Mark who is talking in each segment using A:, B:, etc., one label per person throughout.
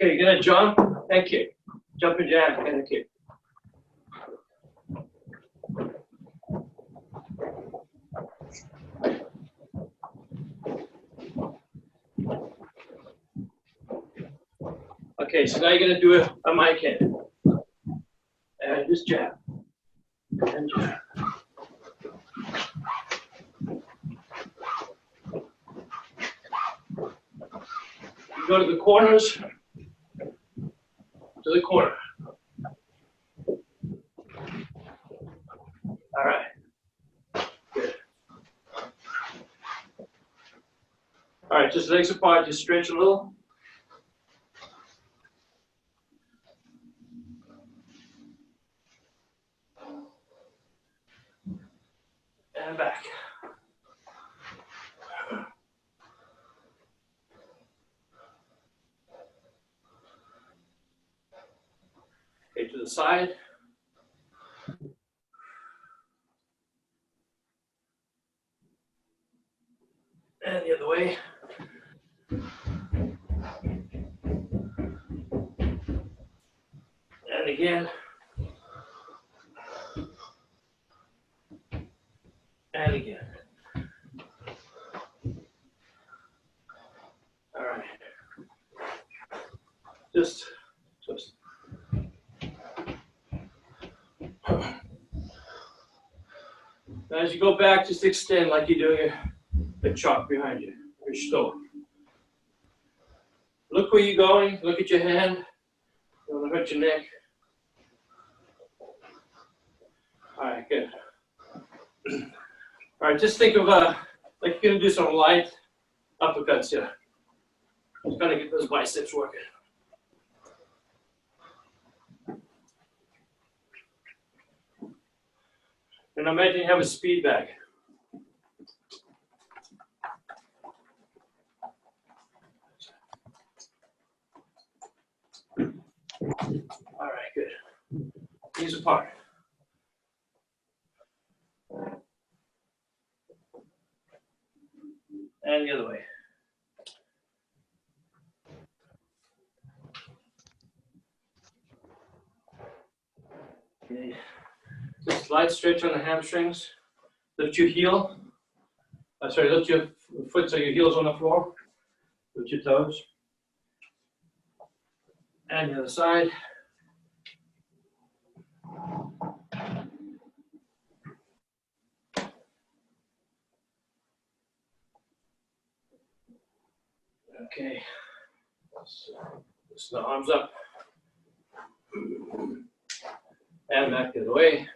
A: Okay, you're gonna jump and kick. Jump and jab and kick. Okay, so now you're gonna do a mic hand. And just jab. And jab. You go to the corners. To the corner. All right. Good. All right, just legs apart, just stretch a little. And back. Okay, to the side. And the other way. And again. And again. All right. Just twist. Now as you go back, just extend like you're doing a chalk behind you, your stove. Look where you're going, look at your hand. Don't want to hurt your neck. All right, good. All right, just think of like you're gonna do some light uppercuts here. Just gonna get those biceps working. And imagine you have a speed bag. All right, good. Knees apart. And the other way. Okay. Just light stretch on the hamstrings. Lift your heel. Sorry, lift your foot so your heel's on the floor. Lift your toes. And the other side. Okay. Loosen the arms up. And back the other way.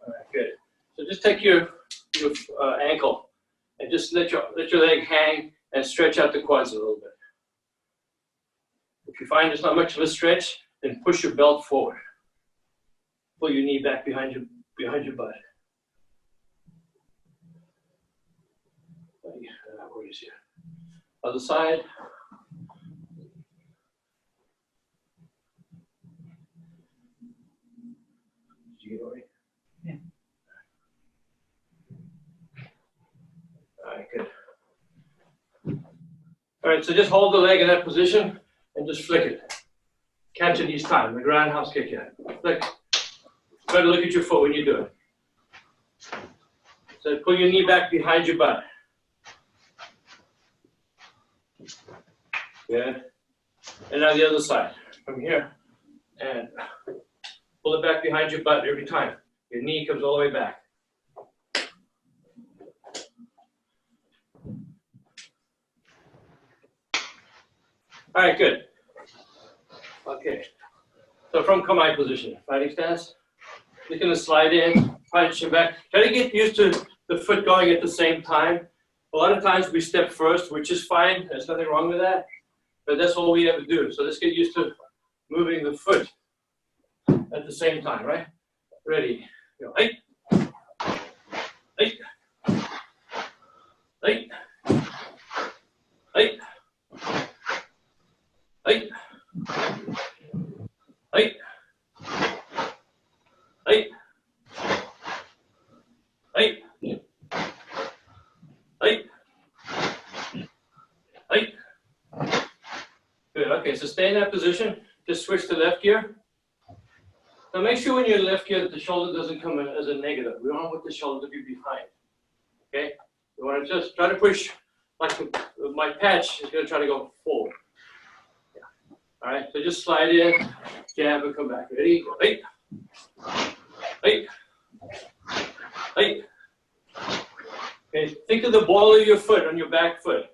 A: All right, good. So just take your ankle and just let your leg hang and stretch out the quads a little bit. If you find there's not much of a stretch, then push your belt forward. Pull your knee back behind your butt. Where is here? Other side. Did you get it right? Yeah. All right, good. All right, so just hold the leg in that position and just flick it. Catch it each time, like roundhouse kick it. Flick. Try to look at your foot when you do it. So pull your knee back behind your butt. Good. And now the other side, from here. And pull it back behind your butt every time. Your knee comes all the way back. All right, good. Okay. So from Kamai position, fighting stance. You're going to slide in, punch your back. Try to get used to the foot going at the same time. A lot of times we step first, which is fine. There's nothing wrong with that. But that's all we have to do. So let's get used to moving the foot at the same time, right? Ready. Go. Hey. Hey. Hey. Hey. Hey. Hey. Hey. Hey. Hey. Good, okay, so stay in that position. Just switch to left gear. Now make sure when you're in left gear that the shoulder doesn't come in as a negative. We don't want the shoulder to be behind. Okay? We want to just try to push, like my patch is going to try to go forward. Yeah. All right, so just slide in, jab, and come back. Ready? Go. Hey. Hey. Hey. Okay, think of the ball of your foot on your back foot.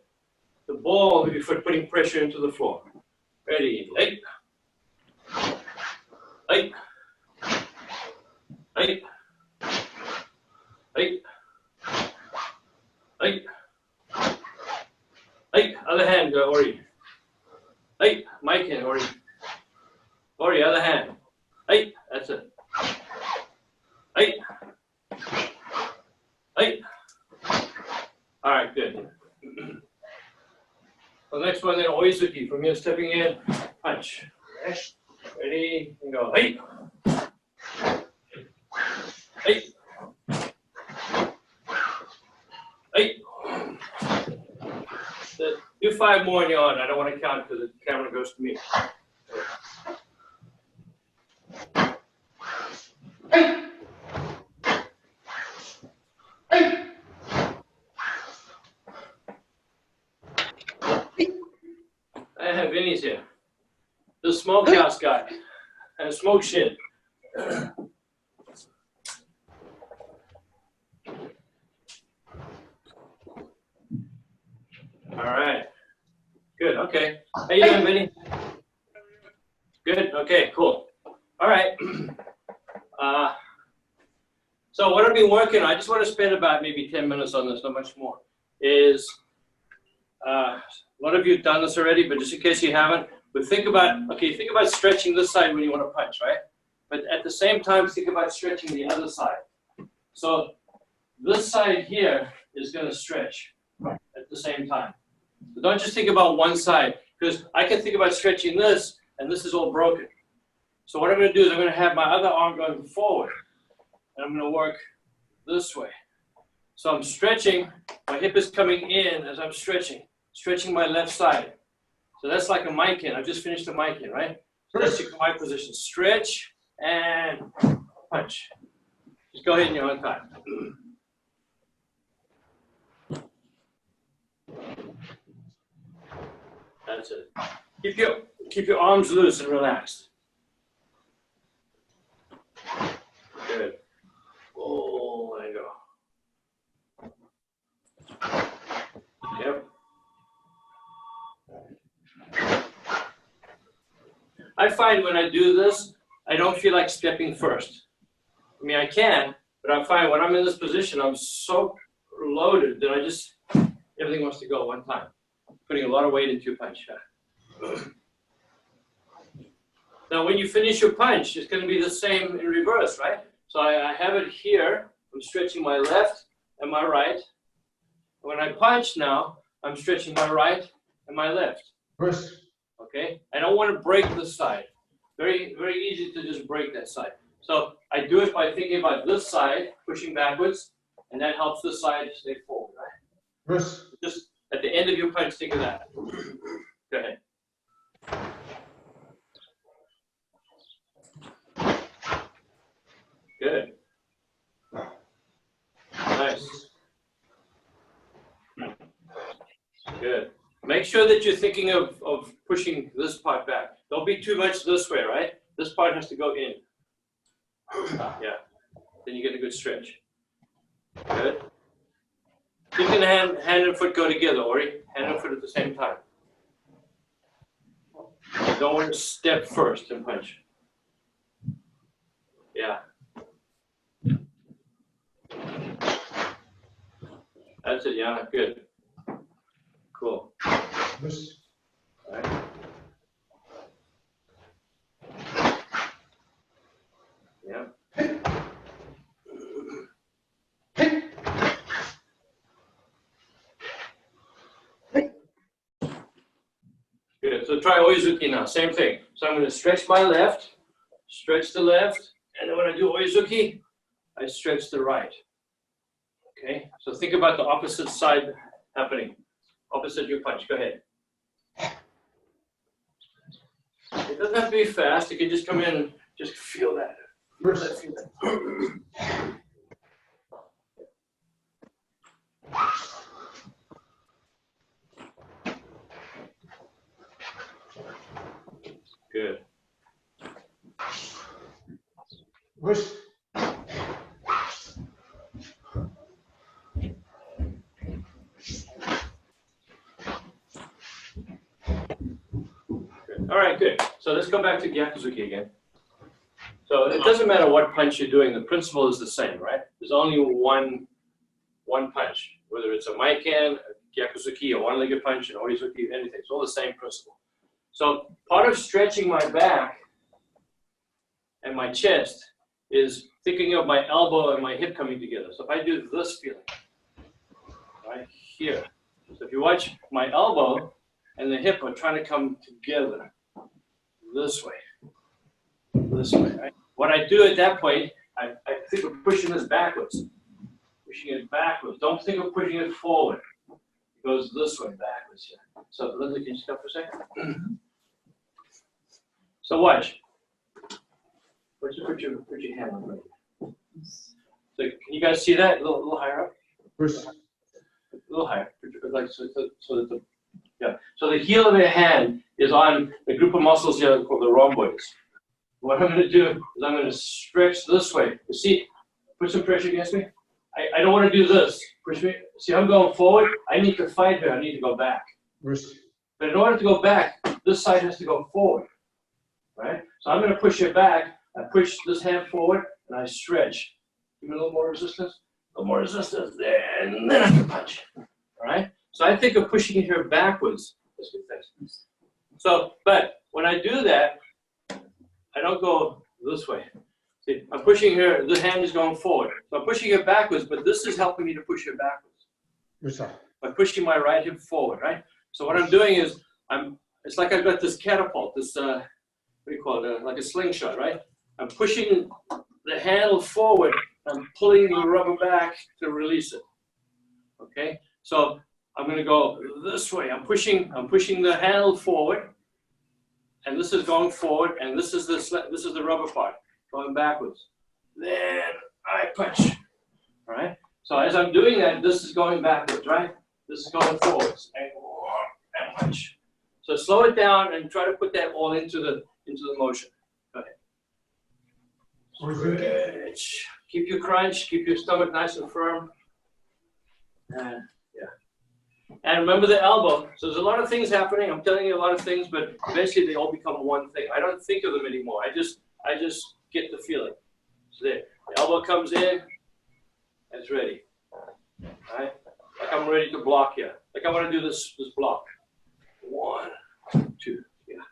A: The ball of your foot putting pressure into the floor. Ready? Hey. Hey. Hey. Hey. Hey. Hey. Other hand, go, Ori. Hey. Mike in, Ori. Ori, other hand. Hey. That's it. Hey. Hey. All right, good. The next one then, Oizuki, from here stepping in, punch. Ready, and go. Hey. Hey. Hey. Do 5 more on your own. I don't want to count because the camera goes to me. Hey. Hey. I have Vinny's here. The smokehouse guy. And smoke shit. All right. Good. Okay. How you doing, Vinny? Good. Okay. Cool. All right. So what I've been working on, I just want to spend about maybe 10 minutes on this, not much more, is a lot of you have done this already, but just in case you haven't, but think about stretching this side when you want to punch, right? But at the same time, think about stretching the other side. So this side here is going to stretch at the same time. So don't just think about one side, because I can think about stretching this, and this is all broken. So what I'm going to do is I'm going to have my other arm going forward, and I'm going to work this way. So I'm stretching, my hip is coming in as I'm stretching my left side. So that's like a mic in. I've just finished the mic in, right? So that's my position. Stretch and punch. Just go ahead in your own time. That's it. Keep your arms loose and relaxed. Good. Oh, there you go. Yep. I find when I do this, I don't feel like stepping first. I mean, I can, but I find when I'm in this position, I'm so loaded that everything wants to go one time. Putting a lot of weight into your punch. Now, when you finish your punch, it's going to be the same in reverse, right? So I have it here. I'm stretching my left and my right. When I punch now, I'm stretching my right and my left.
B: First.
A: Okay? I don't want to break this side. Very, very easy to just break that side. So I do it by thinking about this side, pushing backwards, and that helps this side stay forward, right?
B: First.
A: Just at the end of your punch, think of that. Go ahead. Good. Nice. Good. Make sure that you're thinking of pushing this part back. Don't be too much this way, right? This part has to go in. Yeah. Then you get a good stretch. Good. You can hand and foot go together, Ori. Hand and foot at the same time. You don't want to step first and punch. Yeah. That's it, yeah. Good. Cool.
B: First.
A: All right. Yeah. Good. So try Oizuki now. Same thing. So I'm going to stretch my left, stretch the left, and then when I do Oizuki, I stretch the right. Okay. So think about the opposite side happening. Opposite your punch. Go ahead. doesn't have to be fast. You can just come in and just feel that. Feel that. Good.
B: Push.
A: All right, good. So let's go back to Gyakuzuki again. So it doesn't matter what punch you're doing, the principle is the same, right? There's only one punch, whether it's a Maiken, a Gyakuzuki, a one-legged punch, an Oizuki, anything. It's all the same principle. So part of stretching my back and my chest is thinking of my elbow and my hip coming together. So if I do this feeling, right here. So if you watch my elbow and the hip are trying to come together this way, right? What I do at that point, I think of pushing this backwards. Pushing it backwards. Don't think of pushing it forward. It goes this way, backwards here. So Linda, can you stop for a second? So watch. Put your hand on right. So can you guys see that? A little higher up?
B: First.
A: A little higher. Like so that the yeah. So the heel of your hand is on the group of muscles here called the rhomboids. What I'm going to do is I'm going to stretch this way. You see, put some pressure against me. I don't want to do this. Push me. See, I'm going forward. I need to fight here. I need to go back.
B: First.
A: But in order to go back, this side has to go forward. Right? So I'm going to push it back. I push this hand forward and I stretch. Give me a little more resistance. A little more resistance there, and then I can punch. All right? So I think of pushing it here backwards. So, but when I do that, I don't go this way. See, I'm pushing here, the hand is going forward. So I'm pushing it backwards, but this is helping me to push it backwards. By pushing my right hip forward, right? So what I'm doing is, it's like I've got this catapult, this, what do you call it, like a slingshot, right? I'm pushing the handle forward, I'm pulling the rubber back to release it, okay? So I'm gonna go this way. I'm pushing the handle forward, and this is going forward, and this is the rubber part going backwards. Then I punch. All right. So as I'm doing that, this is going backwards, right? This is going forwards, and punch. So slow it down and try to put that all into the motion. Go ahead. Stretch. Keep your crunch. Keep your stomach nice and firm. And and remember the elbow. So there's a lot of things happening. I'm telling you a lot of things, but eventually they all become one thing. I don't think of them anymore. I just get the feeling. So there. The elbow comes in, and it's ready. All right? Like I'm ready to block here. Like I want to do this block. 1, 2, yeah.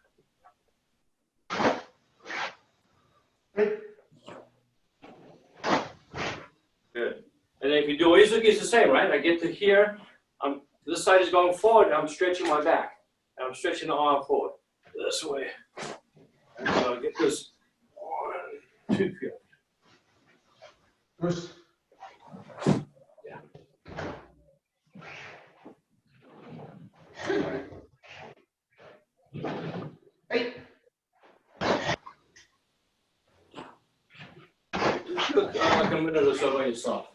A: Good. And then if you do Oizuki, it's the same, right? I get to here. This side is going forward, and I'm stretching my back. And I'm stretching the arm forward. This way. And so I get this 1, 2, here.
B: First.
A: Yeah.
B: Hey.
A: Just look like a minute or so by yourself.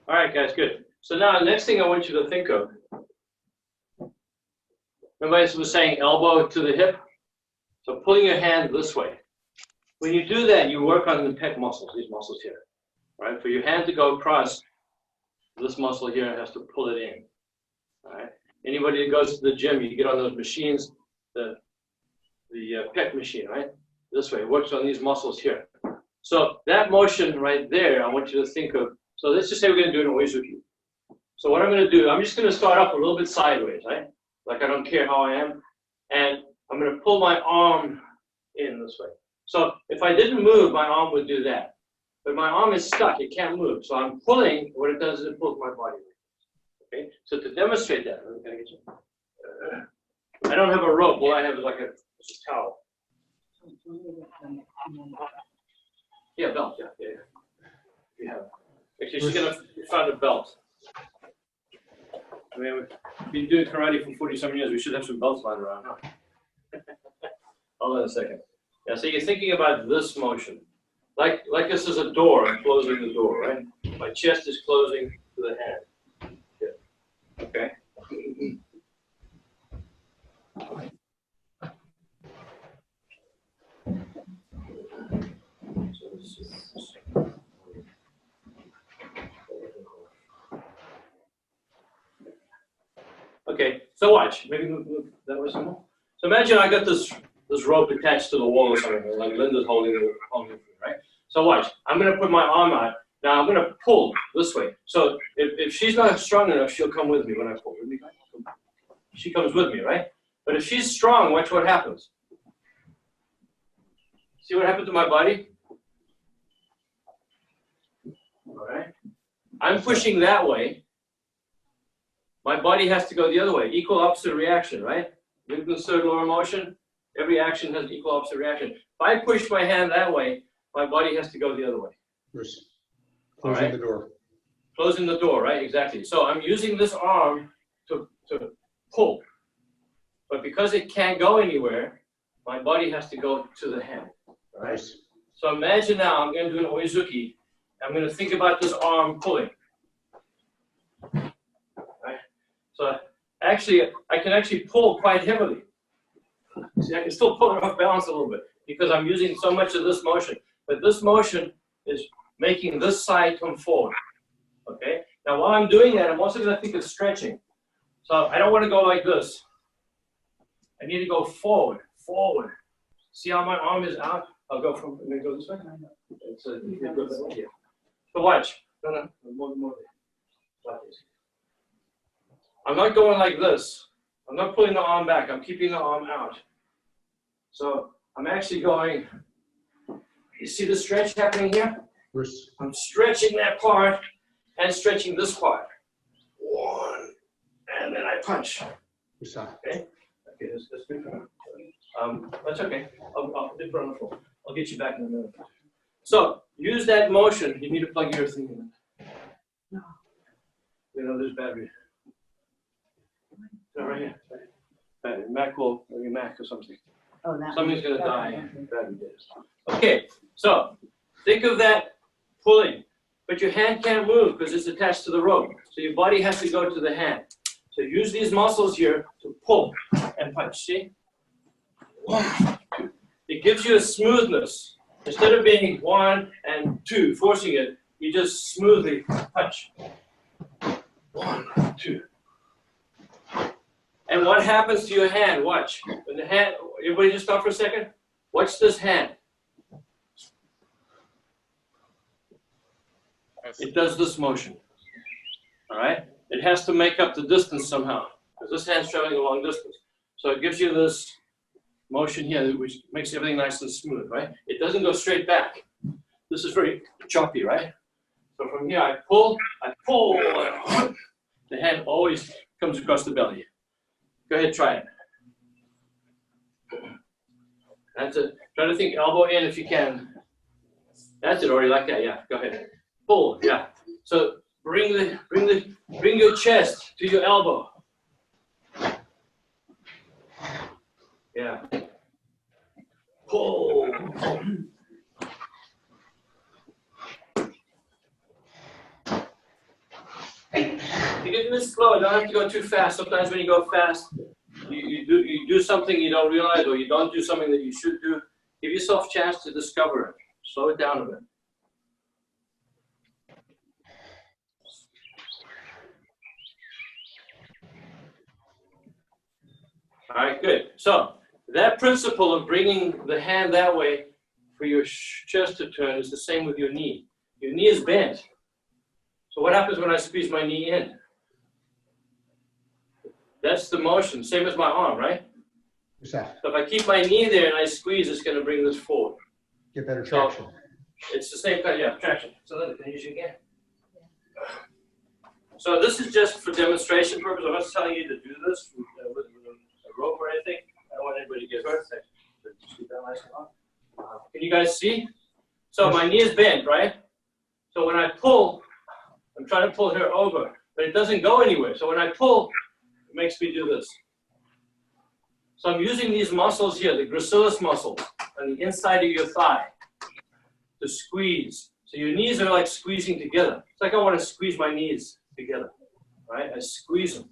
A: All right, guys, good. So now the next thing I want you to think of, remember I was saying elbow to the hip? So pulling your hand this way. When you do that, you work on the pec muscles, these muscles here, right? For your hand to go across, this muscle here has to pull it in, all right? Anybody that goes to the gym, you get on those machines, the pec machine, right? This way, it works on these muscles here. So that motion right there, I want you to think of, so let's just say we're going to do an oizuki. So what I'm going to do, I'm just going to start up a little bit sideways, right? Like I don't care how I am. And I'm going to pull my arm in this way. So if I didn't move, my arm would do that. But my arm is stuck, it can't move. So I'm pulling, what it does is it pulls my body. Okay, so to demonstrate that, can I get you? I don't have a rope, all I have is like a towel. Yeah, belt, yeah. You have. Actually, she's gonna find a belt. I mean, we've been doing karate for 40-some years. We should have some belts lying around, huh? Hold on a second. Yeah, so you're thinking about this motion. Like this is a door, I'm closing the door, right? My chest is closing to the hand. Yeah. Okay. Okay, so watch. Maybe move that way some more. So imagine I got this rope attached to the wall or something, like Linda's holding it, right? So watch. I'm going to put my arm out. Now I'm going to pull this way. So if she's not strong enough, she'll come with me when I pull. She comes with me, right? But if she's strong, watch what happens. See what happened to my body? All right. I'm pushing that way. My body has to go the other way. Equal opposite reaction, right? Newton's third law of motion. Every action has an equal opposite reaction. If I push my hand that way, my body has to go the other way.
B: Closing the door.
A: Closing the door, right? Exactly. So I'm using this arm to pull. But because it can't go anywhere, my body has to go to the hand. All right? So imagine now I'm going to do an oizuki. I'm going to think about this arm pulling. So actually, I can actually pull quite heavily. See, I can still pull it off balance a little bit because I'm using so much of this motion. But this motion is making this side come forward. Okay? Now, while I'm doing that, I'm also going to think of stretching. So I don't want to go like this. I need to go forward, forward. See how my arm is out? I'll go from, let me go this way. It's yeah. So watch. No, more. I'm not going like this. I'm not pulling the arm back. I'm keeping the arm out. So I'm actually going, you see the stretch happening here? I'm stretching that part and stretching this part. One, and then I punch. Okay? Okay, that's good for now. That's okay. I'll dip on the floor. I'll get you back in a minute. So use that motion. You need to plug your thing in. No. You know, there's battery. No, right here. Battery. Mac will, or your Mac or something.
C: Oh, that
A: something's going to die. Battery dies. Okay, so think of that pulling, but your hand can't move because it's attached to the rope. So your body has to go to the hand. So use these muscles here to pull and punch. See? 1, 2. It gives you a smoothness. Instead of being 1 and 2, forcing it, you just smoothly punch. 1, 2. And what happens to your hand? Watch. When the hand, everybody just stop for a second. Watch this hand. It does this motion. All right? It has to make up the distance somehow, because this hand's traveling a long distance. So it gives you this motion here, which makes everything nice and smooth, right? It doesn't go straight back. This is very choppy, right? So from here, I pull, and the hand always comes across the belly. Go ahead, try it. That's it. Try to think elbow in if you can. That's it, already like that, yeah. Go ahead. Pull, yeah. So bring your chest to your elbow. Yeah. Pull. You can do this slow. You don't have to go too fast. Sometimes when you go fast, you do something you don't realize, or you don't do something that you should do. Give yourself a chance to discover it. Slow it down a bit. All right, good. So that principle of bringing the hand that way for your chest to turn is the same with your knee. Your knee is bent. So what happens when I squeeze my knee in? That's the motion, same as my arm, right?
B: What's that?
A: So if I keep my knee there and I squeeze, it's going to bring this forward.
B: Get better traction.
A: So it's the same kind, yeah, traction. So then can I use it again? So this is just for demonstration purpose. I'm not telling you to do this with a rope or anything. I don't want anybody to get hurt. Can you guys see? So my knee is bent, right? So when I pull, I'm trying to pull her over, but it doesn't go anywhere. So when I pull, it makes me do this. So I'm using these muscles here, the gracilis muscles on the inside of your thigh to squeeze. So your knees are like squeezing together. It's like I want to squeeze my knees together, right? I squeeze them.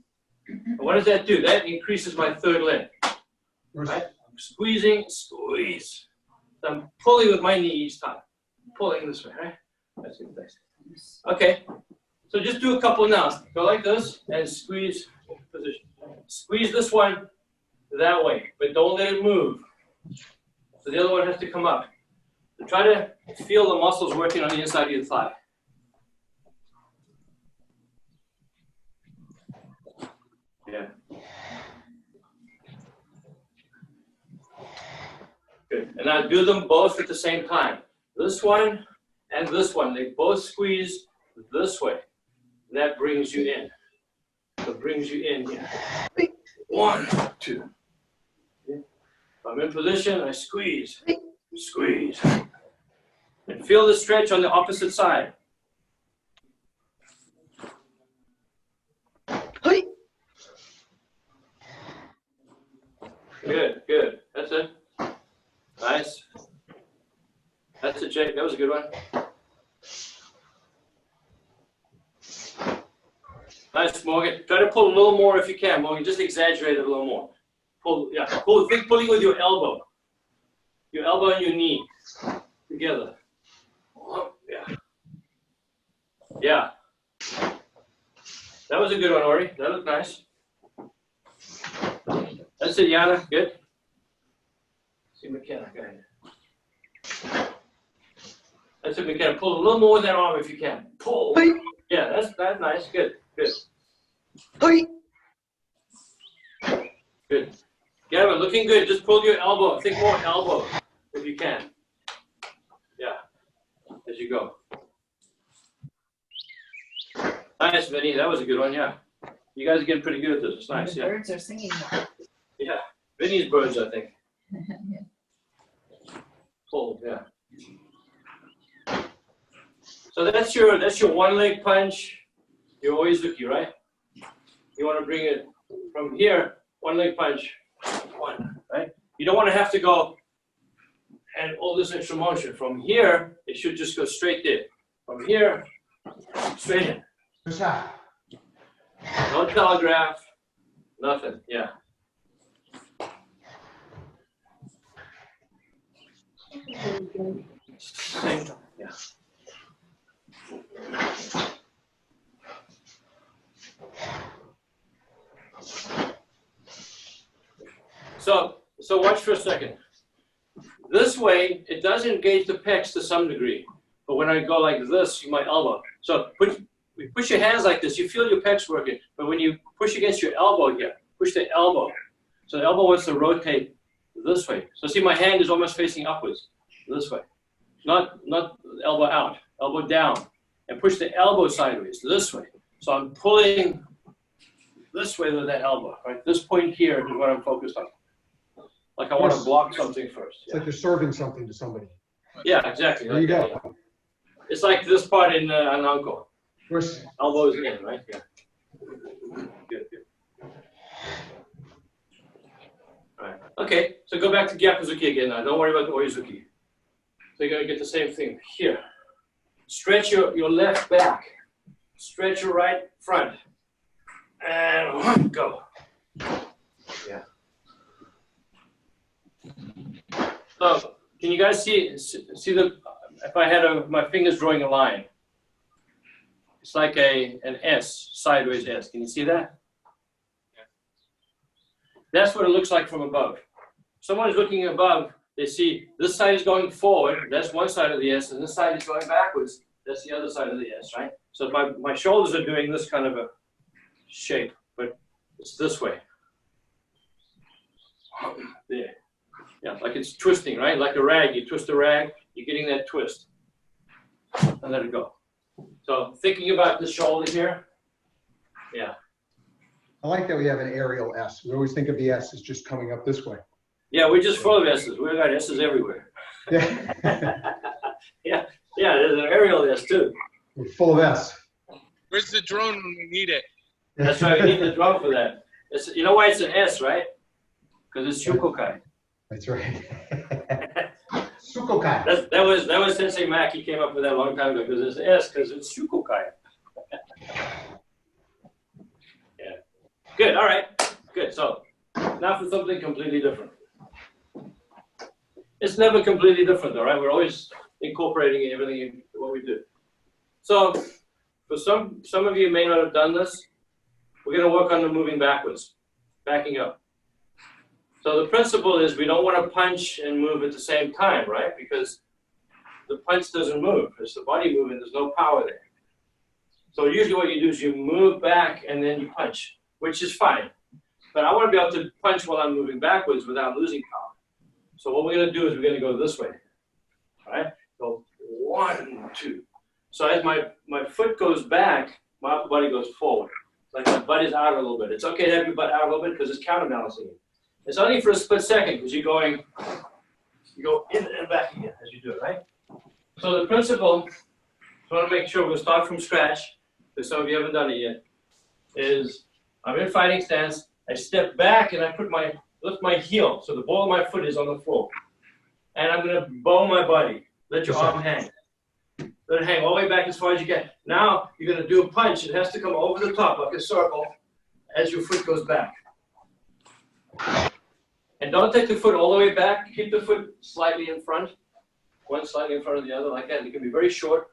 A: And what does that do? That increases my third leg, right? I'm squeezing, squeeze. So I'm pulling with my knee each time. Pulling this way, right? That's good. Okay. So just do a couple now. Go like this and squeeze position. Squeeze this one that way, but don't let it move. So the other one has to come up. So try to feel the muscles working on the inside of your thigh. Yeah. Good. And now do them both at the same time. This one and this one, they both squeeze this way. That brings you in. So it brings you in here. 1, 2. If I'm in position, I squeeze, squeeze. And feel the stretch on the opposite side. Good, good. That's it. Nice. That's it, Jake. That was a good one. Nice, Morgan. Try to pull a little more if you can, Morgan. Just exaggerate it a little more. Pull, yeah. Pull. Think pulling with your elbow. Your elbow and your knee together. Yeah. Yeah. That was a good one, Ori. That looked nice. That's it, Yana. Good. See McKenna. Go ahead. That's it, McKenna. Pull a little more with that arm if you can. Pull. Yeah, that's nice. Good. Good. Good. Gavin, looking good. Just pull your elbow. Think more elbow if you can. Yeah. As you go. Nice, Vinny. That was a good one. Yeah. You guys are getting pretty good at this. It's nice.
C: The birds are singing now.
A: Yeah. Vinny's birds, I think.
C: Yeah.
A: Pull. Yeah. So that's your one leg punch. You're always looking, right? You want to bring it from here, one leg punch, one, right? You don't want to have to go and all this extra motion. From here, it should just go straight there. From here, straight in.
B: What's that?
A: No telegraph, nothing, yeah. Same time, yeah. So watch for a second. This way, it does engage the pecs to some degree. But when I go like this, my elbow. So push your hands like this, you feel your pecs working. But when you push against your elbow here, push the elbow. So the elbow wants to rotate this way. So see, my hand is almost facing upwards, this way. Not elbow out, elbow down. And push the elbow sideways, this way. So I'm pulling this way with that elbow, right? This point here is what I'm focused on. Like I want to block something first.
B: It's like you're serving something to somebody.
A: Yeah, exactly.
B: There you go.
A: Yeah. It's like this part in an uncle.
B: Chris.
A: Elbows in, right? Yeah. Good, good. All right. Okay, so go back to Gyakuzuki again now. Don't worry about the Oizuki. So you're going to get the same thing here. Stretch your left back. Stretch your right front. And go. Yeah. So, can you guys see if I had my fingers drawing a line? It's like an S, sideways S. Can you see that? Yeah. That's what it looks like from above. Someone is looking above, they see this side is going forward, that's one side of the S, and this side is going backwards, that's the other side of the S, right? So my shoulders are doing this kind of a shape, but it's this way. There. Yeah, like it's twisting, right? Like a rag, you twist a rag, you're getting that twist. And let it go. So thinking about the shoulder here, yeah.
B: I like that we have an aerial S. We always think of the S as just coming up this way.
A: Yeah, we're just full of S's. We've got S's everywhere.
B: Yeah.
A: Yeah, there's an aerial S too.
B: We're full of S.
D: Where's the drone when we need it?
A: That's why we need the drone for that. It's, you know why it's an S, right? Because it's Shukokai.
B: That's right. Shukokai.
A: That was Sensei Mac. He came up with that a long time ago because it's S because it's Shukokai. Yeah. Good. All right. Good. So now for something completely different. It's never completely different, all right? We're always incorporating everything in what we do. So for some of you may not have done this. We're going to work on the moving backwards, backing up. So the principle is we don't want to punch and move at the same time, right? Because the punch doesn't move. It's the body movement. There's no power there. So usually what you do is you move back and then you punch, which is fine. But I want to be able to punch while I'm moving backwards without losing power. So what we're going to do is we're going to go this way. All right? Go 1, 2. So as my foot goes back, my upper body goes forward. Like my butt is out a little bit. It's okay to have your butt out a little bit because it's counterbalancing it. It's only for a split second because you go in and back again as you do it, right? So the principle, I want to make sure we'll start from scratch, because some of you haven't done it yet, is I'm in fighting stance, I step back and I lift my heel, so the ball of my foot is on the floor. And I'm going to bow my body. Let your arm hang. Let it hang all the way back as far as you can. Now you're going to do a punch. It has to come over the top like a circle as your foot goes back. And don't take the foot all the way back. Keep the foot slightly in front. One slightly in front of the other like that. It can be very short.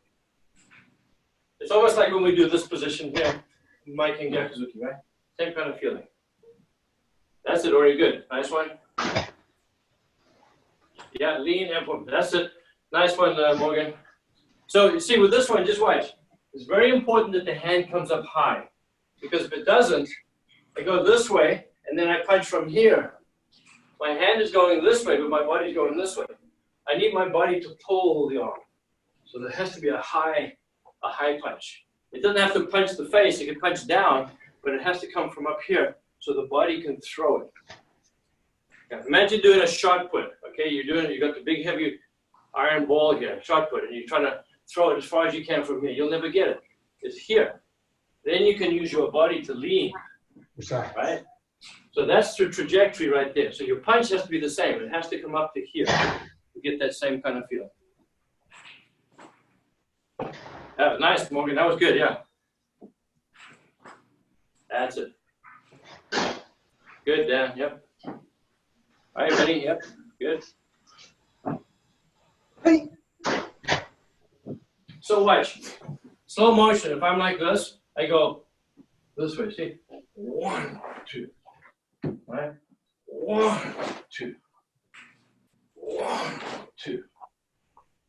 A: It's almost like when we do this position here, Mike and Yakuzuki, right? Same kind of feeling. That's it, already good. Nice one. Yeah, lean and pump. That's it. Nice one, Morgan. So you see with this one, just watch. It's very important that the hand comes up high. Because if it doesn't, I go this way, and then I punch from here. My hand is going this way, but my body's going this way. I need my body to pull the arm. So there has to be a high punch. It doesn't have to punch the face. It can punch down, but it has to come from up here so the body can throw it. Now, imagine doing a shot put. Okay, you got the big heavy iron ball here, shot put, and you're trying to throw it as far as you can from here. You'll never get it. It's here. Then you can use your body to lean. Right? So that's the trajectory right there. So your punch has to be the same. It has to come up to here to get that same kind of feeling. That was nice, Morgan. That was good, yeah. That's it. Good, Dan. Yep. All right, ready? Yep. Good.
B: Hey.
A: So watch. Slow motion. If I'm like this, I go this way. See? 1, 2. Right? 1, 2. 1, 2.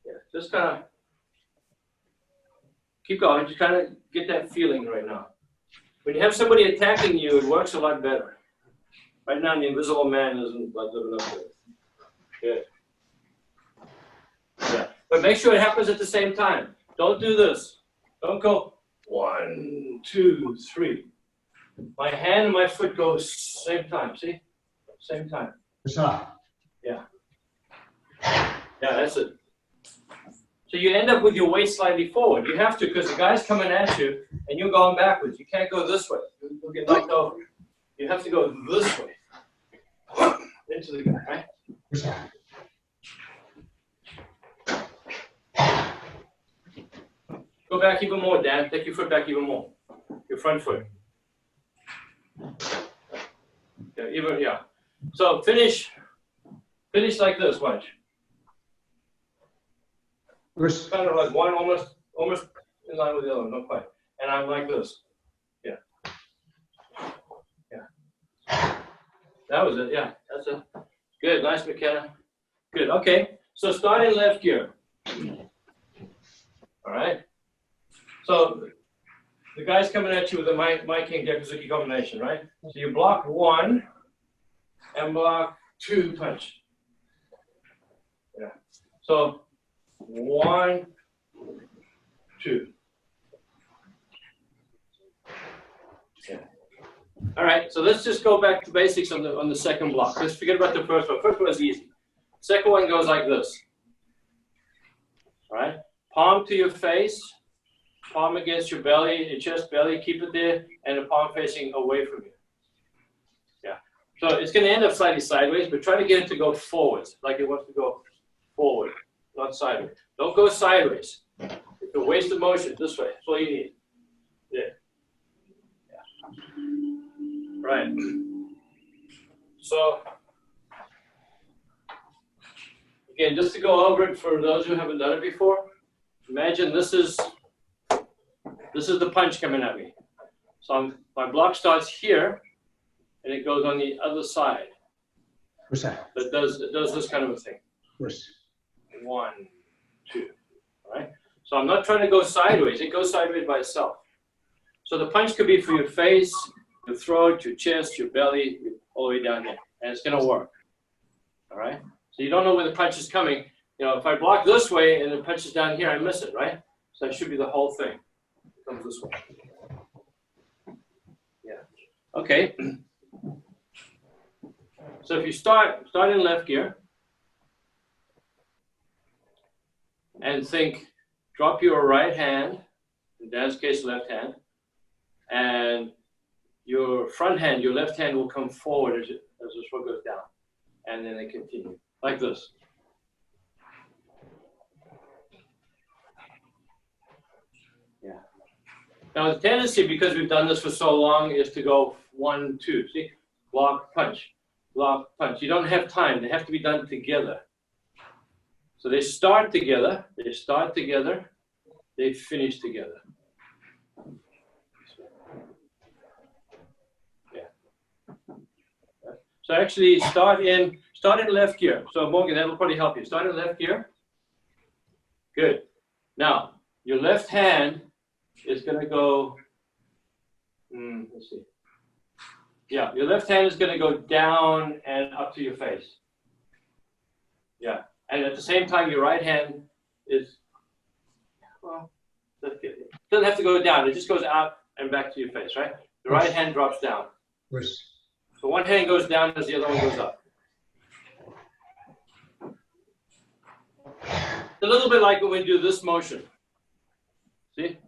A: Yeah. Just kind of keep going. Just kind of get that feeling right now. When you have somebody attacking you, it works a lot better. Right now, the invisible man isn't living up to it. Good. Yeah. But make sure it happens at the same time. Don't do this. Don't go 1, 2, 3. My hand and my foot go same time. See? Same time. Yeah. Yeah, that's it. So you end up with your weight slightly forward. You have to because the guy's coming at you and you're going backwards. You can't go this way. You'll get knocked over. You have to go this way. Into the guy, right? Go back even more, Dan. Take your foot back even more. Your front foot. Yeah. So finish like this. Watch. Kind of like one almost in line with the other one, not quite. And I'm like this. Yeah. Yeah. That was it. Yeah. That's it. Good. Nice, McKenna. Good. Okay. So start in left gear. All right. So the guy's coming at you with a my king jack Suzuki combination, right? So you block 1 and block 2 punch. Yeah. So 1, 2. Yeah. All right. So let's just go back to basics on the second block. Let's forget about the first one. First one is easy. Second one goes like this. All right. Palm to your face, palm against your belly, your chest, belly. Keep it there, and the palm facing away from you. Yeah. So it's going to end up slightly sideways, but try to get it to go forwards, like it wants to go forward, not sideways. Don't go sideways. It's a waste of motion. This way. That's all you need. Yeah. Yeah. Right. So again, just to go over it for those who haven't done it before, imagine this is the punch coming at me. So my block starts here, and it goes on the other side.
B: What's that?
A: It does this kind of a thing.
B: Where's
A: 1, 2. All right. So I'm not trying to go sideways. It goes sideways by itself. So the punch could be for your face, your throat, your chest, your belly, all the way down here, and it's going to work. All right. So you don't know where the punch is coming. You know, if I block this way and the punch is down here, I miss it, right? So that should be the whole thing. It comes this way. Yeah. Okay. So if you start in left gear and think, drop your right hand, in Dan's case, left hand, and your front hand, your left hand will come forward as the stroke goes down, and then they continue like this. Yeah. Now the tendency, because we've done this for so long, is to go 1, 2. See, block, punch, block, punch. You don't have time. They have to be done together. So they start together. They finish together. So actually start in left gear. So Morgan, that'll probably help you. Start in left gear. Good. Now, your left hand is going to go, let's see. Yeah, your left hand is going to go down and up to your face. Yeah. And at the same time, your right hand is, well, that's good. It doesn't have to go down. It just goes out and back to your face, right? The right hand drops down.
B: where's
A: So one hand goes down as the other one goes up. It's a little bit like when we do this motion. See?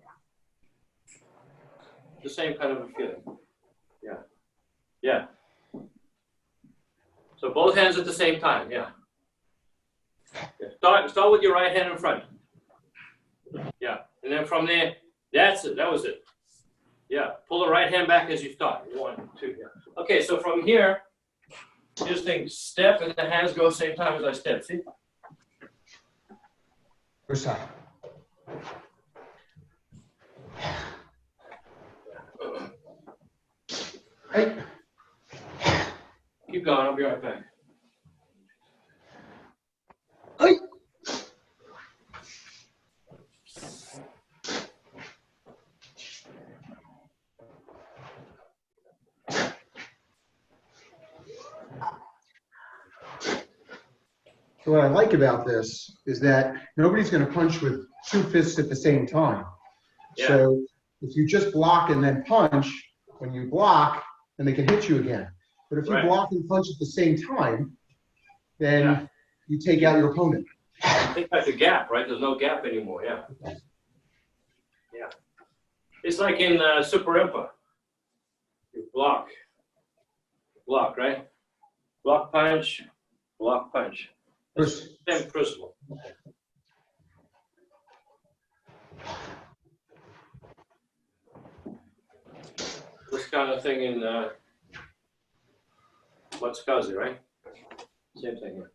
A: The same kind of a feeling. Yeah. Yeah. So both hands at the same time, yeah. Start with your right hand in front. Yeah. And then from there, that's it. That was it. Yeah. Pull the right hand back as you start. 1, 2, yeah. Okay, so from here, just think step and the hands go same time as I step. See?
B: where's that? Hey.
A: Keep going, I'll be right back.
B: Hey. So what I like about this is that nobody's going to punch with 2 fists at the same time.
A: Yeah.
B: So if you just block and then punch, when you block, then they can hit you again. But if you
A: Right.
B: block and punch at the same time, then
A: Yeah.
B: you take out your opponent.
A: I think that's a gap, right? There's no gap anymore, yeah. Yeah. It's like in Super Impa. You block, right? Block, punch, block, punch. Same principle. This kind of thing in Matsukaze, right? Same thing here.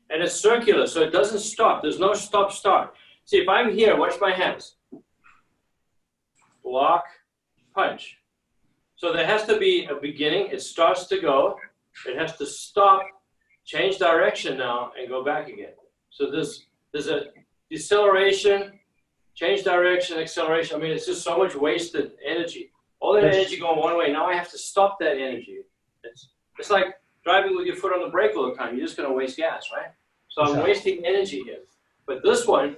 A: And it's circular, so it doesn't stop. There's no stop-start. See, if I'm here, watch my hands. Block, punch. So there has to be a beginning. It starts to go, It has to stop, change direction now, and go back again. So there's a deceleration, change direction, acceleration. I mean, it's just so much wasted energy. All that energy going one way. Now I have to stop that energy. It's like driving with your foot on the brake all the time. You're just going to waste gas, right? So I'm wasting energy here. But this one,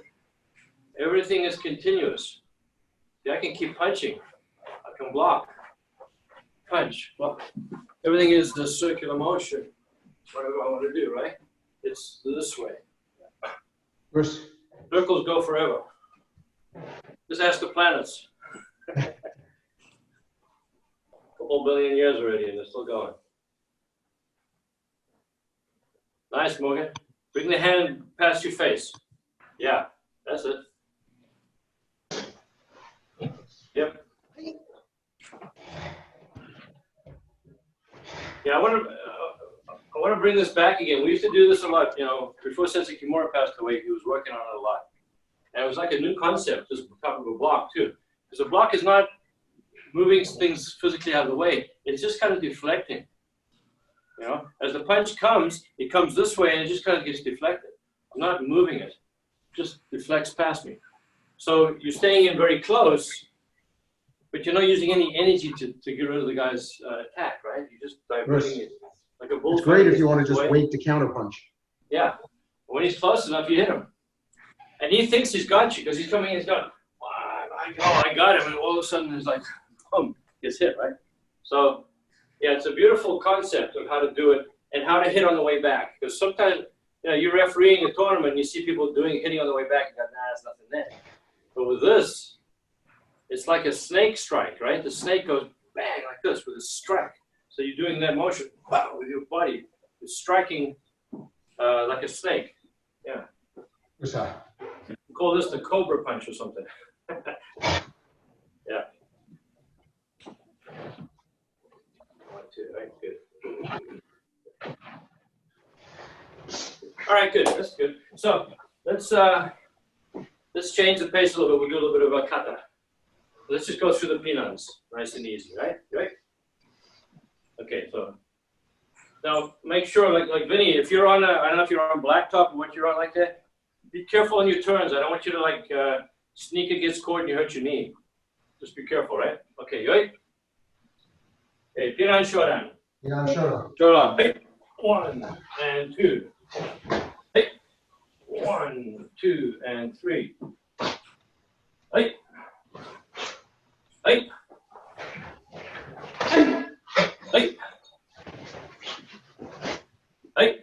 A: everything is continuous. See, I can keep punching. I can block, punch, block. Everything is the circular motion. Whatever I want to do, right? It's this way. Circles go forever. Just ask the planets. Couple billion years already, and they're still going. Nice, Morgan. Bring the hand past your face. Yeah, that's it. Yep. Yeah, I want to bring this back again. We used to do this a lot, you know, before Sensei Kimura passed away. He was working on it a lot. And it was like a new concept, just on top of a block, too. Because a block is not moving things physically out of the way. It's just kind of deflecting. You know, as the punch comes, it comes this way and it just kind of gets deflected. I'm not moving it. It just deflects past me. So you're staying in very close, but you're not using any energy to get rid of the guy's attack, right? You're just diverting it like a bull.
B: It's great if you want to just wait to counterpunch.
A: Yeah. When he's close enough, you hit him. And he thinks he's got you because he's coming in, he's going, oh, I got him. And all of a sudden, it's like, boom, gets hit, right? So, yeah, it's a beautiful concept of how to do it and how to hit on the way back. Because sometimes, you know, you're refereeing a tournament and you see people hitting on the way back and go, nah, there's nothing there. But with this, it's like a snake strike, right? The snake goes bang like this with a strike. So you're doing that motion wow, with your body. You're striking like a snake. Yeah.
B: What's that?
A: We call this the cobra punch or something. Yeah. 1, 2, right, good. All right, good, that's good. So let's change the pace a little bit. We'll do a little bit of a kata. Let's just go through the pinans, nice and easy, right? Right? Okay, so now make sure, like Vinny, if you're on I don't know if you're on blacktop or what you're on like that, be careful on your turns. I don't want you to like sneak against cord and you hurt your knee. Just be careful, right? Okay, you right? Okay, pinan shodan.
B: Yeah, sure.
A: Shodan. Hey. 1 and 2. Hey. 1, 2, and 3. Hey. Hey. Hey. Hey. Hey.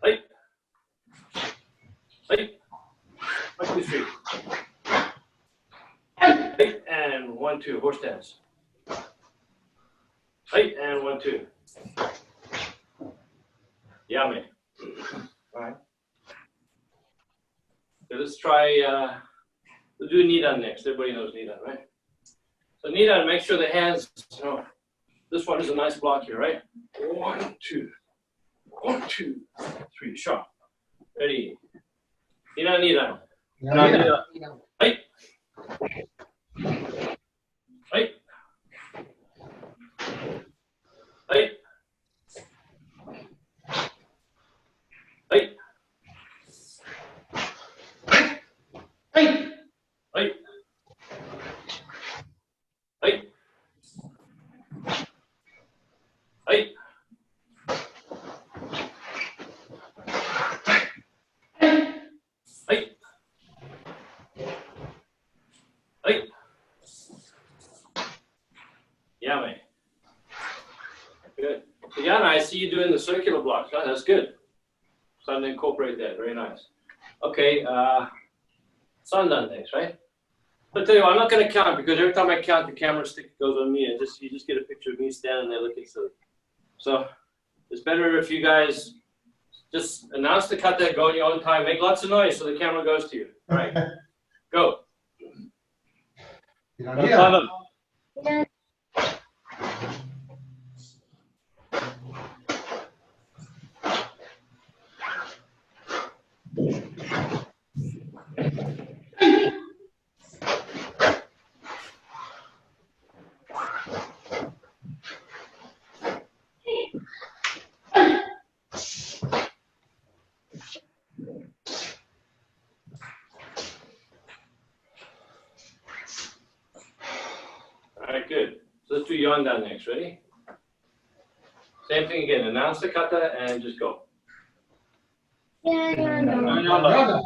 A: Hey. Hey. 1, 2, 3. Hey. And 1, 2. Horse stance. Hey. And 1, 2. Yummy. All right. So let's try, we'll do Nidan next. Everybody knows Nidan, right? So Nidan, make sure the hands, you know, this one is a nice block here, right? 1, 2. 1, 2, 3. Sharp. Ready. Nidan, Nidan.
B: Yeah.
A: Hey. Hey. Hey. Hey.
B: Hey.
A: Hey. Hey. Hey. Hey. Hey. Yeah, man. Good. So Yana, I see you doing the circular blocks. Huh? That's good. Starting to incorporate that. Very nice. Okay. Sandan next, right? But tell you what, I'm not going to count because every time I count, the camera stick goes on me, and you just get a picture of me standing there looking silly. So it's better if you guys just announce the kata, go in your own time, make lots of noise so the camera goes to you. All right, go.
B: Yeah.
A: do Yonda next. Ready? Same thing again. Announce the kata and just go.
B: Yonda.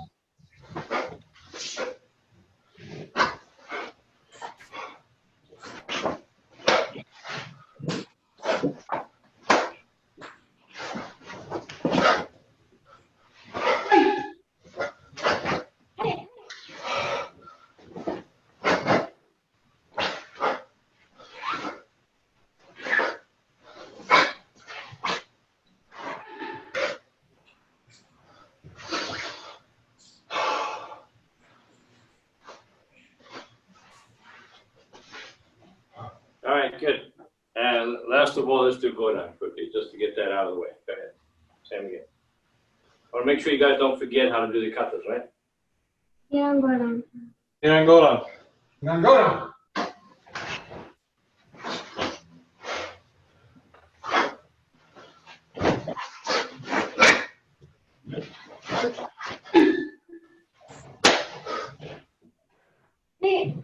A: All right, good. And last of all, let's do go down quickly, just to get that out of the way. Go ahead. Same again. I want to make sure you guys don't forget how to do the katas, right?
E: Yangoran.
A: Yeah, go down.
B: Now go down.
E: Hey.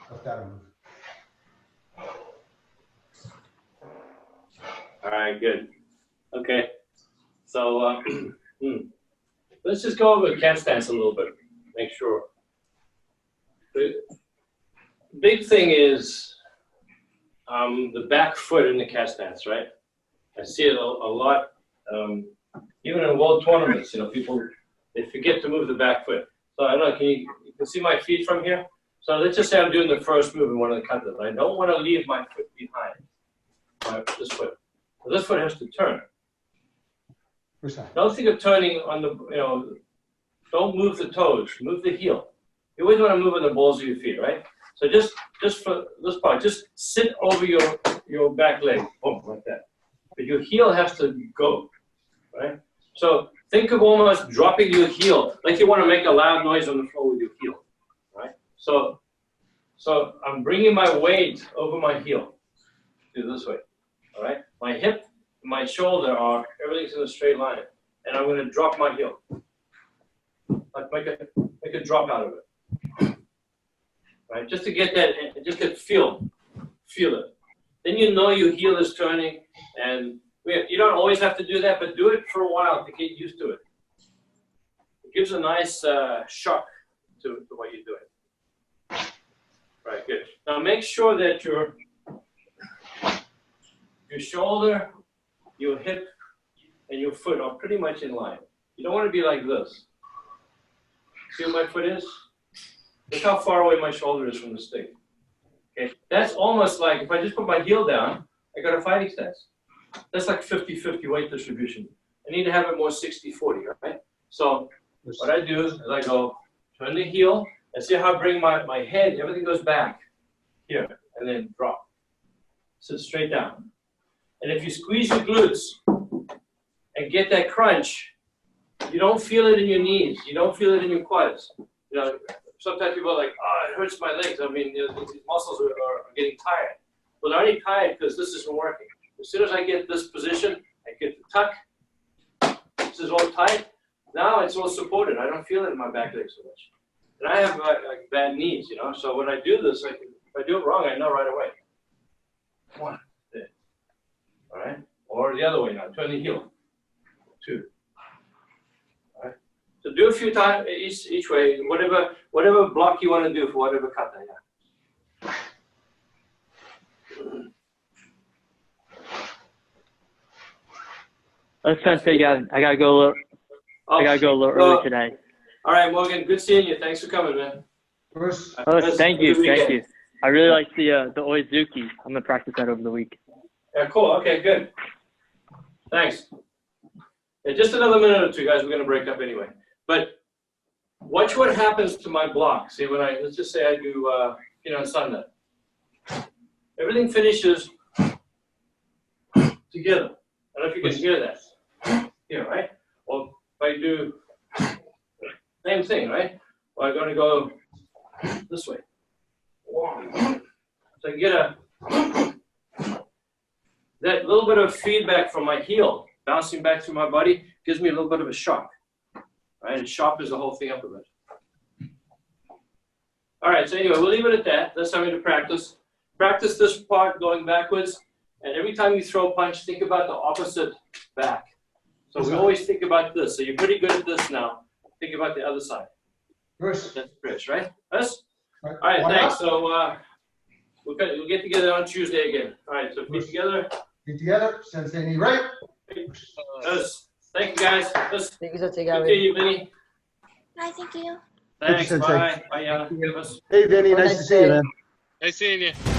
B: Let that move.
A: All right, good. Okay. So let's just go over cat stance a little bit. Make sure. The big thing is the back foot in the cat stance, right? I see it a lot, even in world tournaments. You know, people they forget to move the back foot. So I don't know. You can see my feet from here? So let's just say I'm doing the first move in one of the katas. I don't want to leave my foot behind. This foot. So this foot has to turn.
B: Which side?
A: Don't think of turning on the, don't move the toes, move the heel. You always want to move on the balls of your feet, right? So just for this part, just sit over your back leg, boom, like that. But your heel has to go, right? So think of almost dropping your heel, like you want to make a loud noise on the floor with your heel, right? So I'm bringing my weight over my heel. Do this way, all right? My hip, my shoulder everything's in a straight line, and I'm going to drop my heel, like make a drop out of it, right? Just to get that, just to feel it. Then you know your heel is turning, and you don't always have to do that, but do it for a while to get used to it. It gives a nice shock to what you're doing. Right, good. Now make sure that your shoulder, your hip, and your foot are pretty much in line. You don't want to be like this. See where my foot is? Look how far away my shoulder is from the stick. Okay, that's almost like if I just put my heel down, I got a fighting stance. That's like 50-50 weight distribution. I need to have it more 60-40, right? So what I do is I go turn the heel, and see how I bring my head, everything goes back here, and then drop. Sit straight down. And if you squeeze your glutes and get that crunch, you don't feel it in your knees. You don't feel it in your quads. You know, sometimes people are like, oh, it hurts my legs. I mean, these muscles are getting tired. Well, they're only tired because this isn't working. As soon as I get this position, I get the tuck. This is all tight. Now it's all supported. I don't feel it in my back leg so much. And I have like bad knees, you know. So when I do this, if I do it wrong, I know right away. One, there. All right. Or the other way now. Turn the heel. Two. All right. So do a few times each way. Whatever block you want to do for whatever kata. Yeah.
F: I was trying to say, Gavin, I gotta go a little early today.
A: All right, Morgan. Good seeing you. Thanks for coming, man.
B: Bruce.
F: Oh, thank you. I really like the Oizuki. I'm gonna practice that over the week.
A: Yeah, cool. Okay, good. Thanks. Yeah, just another minute or two, guys. We're gonna break up anyway. But watch what happens to my block. See, when let's just say I do, on Sunday. Everything finishes together. I don't know if you can hear that. Here, right? Well, if I do same thing, right? Well, I'm gonna go this way. So I get that little bit of feedback from my heel. bouncing back through my body, gives me a little bit of a shock. Right? It sharpens the whole thing up a bit. All right, so anyway, we'll leave it at that. That's something to practice. Practice this part going backwards, and every time you throw a punch, think about the opposite back. So we always think about this. So you're pretty good at this now. Think about the other side.
B: Chris.
A: That's Chris, right? Yes?
B: All
A: All right,
B: Why
A: thanks.
B: not?
A: So we'll get together on Tuesday again. All right, so feet together.
B: Get together, sensei knee right.
A: Yes. Thank you, guys. Yes.
G: Thank you, Sensei
A: Good to
G: Gavin.
A: you, Vinny.
E: Bye, thank you.
A: Thanks.
B: Sensei.
A: Bye. Bye, Yana. Give us.
B: Hey, Vinny, nice to see you, man.
D: Nice seeing you.